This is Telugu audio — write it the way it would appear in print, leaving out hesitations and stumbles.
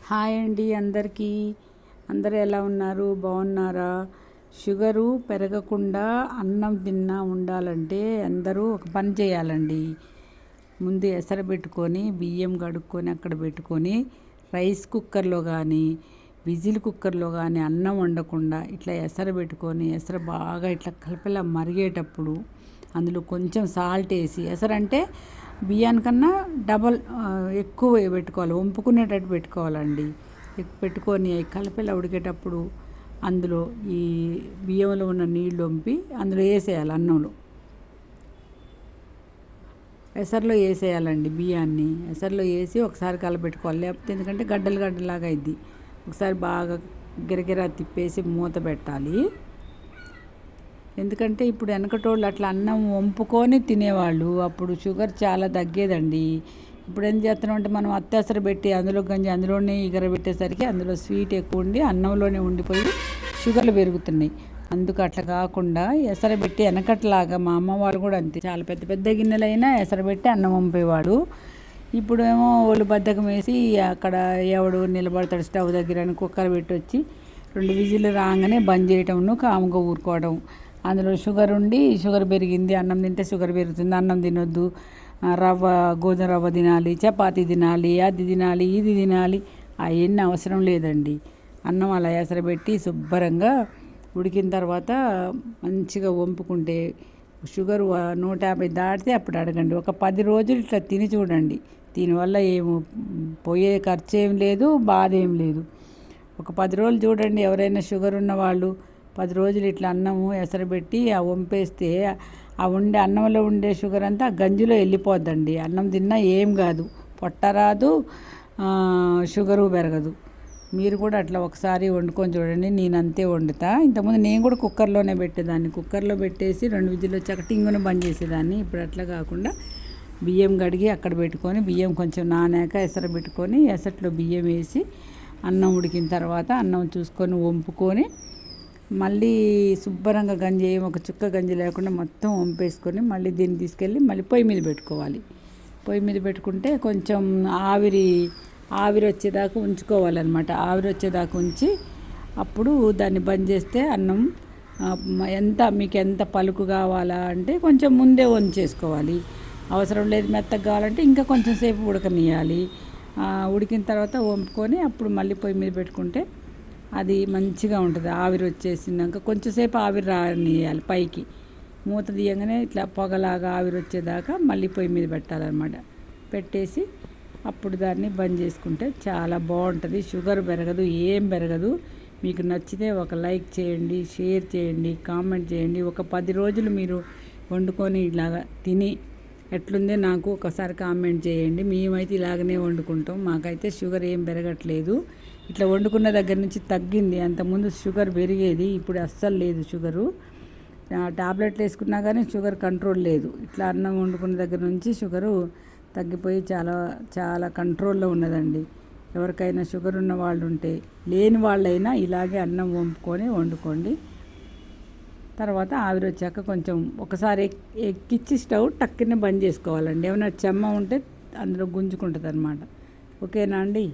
హాయ్ అండి అందరికీ. అందరూ ఎలా ఉన్నారు? బాగున్నారా? షుగరు పెరగకుండా అన్నం తిన్నా ఉండాలంటే అందరూ ఒక పని చేయాలండి. ముందు ఎసరు పెట్టుకొని బియ్యం కడుక్కొని అక్కడ పెట్టుకొని రైస్ కుక్కర్లో కానీ విజిల్ కుక్కర్లో కానీ అన్నం వండకుండా ఇట్లా ఎసరు పెట్టుకొని ఎసరు బాగా ఇట్లా కలపలా మరిగేటప్పుడు అందులో కొంచెం సాల్ట్ వేసి, ఎసరు అంటే బియ్యానికన్నా డబల్ ఎక్కువ పెట్టుకోవాలి, వంపుకునేటట్టు పెట్టుకోవాలండి. పెట్టుకొని కలపలా ఉడికేటప్పుడు అందులో ఈ బియ్యంలో ఉన్న నీళ్ళు వంపి అందులో వేసేయాలి. అన్నంలో ఎసరులో వేసేయాలండి. బియ్యాన్ని ఎసరులో వేసి ఒకసారి కలపెట్టుకోవాలి, లేకపోతే ఎందుకంటే గడ్డలు గడ్డలాగా అయింది. ఒకసారి బాగా గిరగిరా తిప్పేసి మూత పెట్టాలి. ఎందుకంటే ఇప్పుడు వెనకటోళ్ళు అట్లా అన్నం వంపుకొని తినేవాళ్ళు, అప్పుడు షుగర్ చాలా తగ్గేదండి. ఇప్పుడు ఏం చేస్తున్నాం అంటే మనం అత్యవసర పెట్టి అందులో గంజి అందులోనే పెట్టేసరికి అందులో స్వీట్ ఎక్కువ ఉండి అన్నంలోనే ఉండిపోయి షుగర్లు పెరుగుతున్నాయి. అందుకు అట్లా కాకుండా ఎసరబెట్టి వెనకట్లాగా మా అమ్మ వాళ్ళు కూడా అంతే, చాలా పెద్ద పెద్ద గిన్నెలైనా ఎసరబెట్టి అన్నం వంపేవాడు. ఇప్పుడేమో వాళ్ళు బద్ధకం వేసి అక్కడ ఎవడు నిలబడతాడు స్టవ్ దగ్గర అని కుక్కర్ పెట్టి వచ్చి 2 విజిల్లు రాగానే బంద్ చేయటం, కాముగా ఊరుకోవడం. అందులో షుగర్ ఉండి షుగర్ పెరిగింది, అన్నం తింటే షుగర్ పెరుగుతుంది, అన్నం తినొద్దు, గోధుమ రవ్వ తినాలి, చపాతీ తినాలి, అది తినాలి, ఇది తినాలి. అవన్నీ అవసరం లేదండి. అన్నం అలా ఎసరబెట్టి శుభ్రంగా ఉడికిన తర్వాత మంచిగా వంపుకుంటే షుగర్ 150 దాటితే అప్పుడు అడగండి. ఒక 10 రోజులు ఇట్లా తిని చూడండి. దీనివల్ల పోయే ఖర్చు ఏం లేదు, బాధ ఏం లేదు. ఒక 10 రోజులు చూడండి. ఎవరైనా షుగర్ ఉన్న వాళ్ళు 10 రోజులు ఇట్లా అన్నము ఎసరబెట్టి వంపేస్తే అన్నంలో ఉండే షుగర్ అంతా గంజిలో వెళ్ళిపోద్దండి. అన్నం తిన్నా ఏం కాదు, పొట్ట రాదు, షుగరు పెరగదు. మీరు కూడా అట్లా ఒకసారి వండుకొని చూడండి. నేను అంతే వండుతా. ఇంతకుముందు నేను కూడా కుక్కర్లోనే పెట్టేదాన్ని. కుక్కర్లో పెట్టేసి 2 విజిల్లు వచ్చాక టింగును బంద్ చేసేదాన్ని. ఇప్పుడు అట్లా కాకుండా బియ్యం కడిగి అక్కడ పెట్టుకొని బియ్యం కొంచెం నానాక ఎసరు పెట్టుకొని ఎసట్లో బియ్యం వేసి అన్నం ఉడికిన తర్వాత అన్నం చూసుకొని వంపుకొని మళ్ళీ శుభ్రంగా గంజి ఒక చుక్క గంజి లేకుండా మొత్తం వంపేసుకొని మళ్ళీ దీన్ని తీసుకెళ్ళి మళ్ళీ పొయ్యి మీద పెట్టుకోవాలి. పొయ్యి మీద పెట్టుకుంటే కొంచెం ఆవిరి వచ్చేదాకా ఉంచుకోవాలన్నమాట. ఆవిరి వచ్చేదాకా ఉంచి అప్పుడు దాన్ని బంద్ చేస్తే అన్నం మీకు ఎంత పలుకు కావాలా అంటే కొంచెం ముందే వంచేసుకోవాలి. అవసరం లేదు మెత్తగా కావాలంటే ఇంకా కొంచెం సేపు ఉడకనియాలి. ఉడికిన తర్వాత వంపుకొని అప్పుడు మళ్ళీ పొయ్యి మీద పెట్టుకుంటే అది మంచిగా ఉంటుంది. ఆవిరి వచ్చేసినాక కొంచెంసేపు ఆవిరి రానియాలి. పైకి మూత తీయగానే ఇట్లా పొగలాగా ఆవిరి వచ్చేదాకా మళ్ళీ పొయ్యి మీద పెట్టాలన్నమాట. పెట్టేసి అప్పుడు దాన్ని బంద్ చేసుకుంటే చాలా బాగుంటుంది. షుగర్ పెరగదు, ఏం పెరగదు. మీకు నచ్చితే ఒక లైక్ చేయండి, షేర్ చేయండి, కామెంట్ చేయండి. ఒక 10 రోజులు మీరు వండుకొని ఇలాగా తిని ఎట్లుందే నాకు ఒకసారి కామెంట్ చేయండి. మేమైతే ఇలాగనే వండుకుంటాం. మాకైతే షుగర్ ఏం పెరగట్లేదు. ఇట్లా వండుకున్న దగ్గర నుంచి తగ్గింది. అంతకుముందు షుగర్ పెరిగేది, ఇప్పుడు అస్సలు లేదు షుగరు. టాబ్లెట్లు వేసుకున్నా కానీ షుగర్ కంట్రోల్ లేదు. ఇట్లా అన్నం వండుకున్న దగ్గర నుంచి షుగరు తగ్గిపోయి చాలా చాలా కంట్రోల్లో ఉన్నదండి. ఎవరికైనా షుగర్ ఉన్న వాళ్ళు ఉంటే, లేని వాళ్ళైనా ఇలాగే అన్నం వండుకోండి. తర్వాత ఆవిరి వచ్చాక కొంచెం ఒకసారి ఎక్కిచ్చి స్టవ్ టక్కునే బంద్ చేసుకోవాలండి. ఏమైనా చెమ్మ ఉంటే అందులో గుంజుకుంటుంది అన్నమాట. ఓకేనా అండి?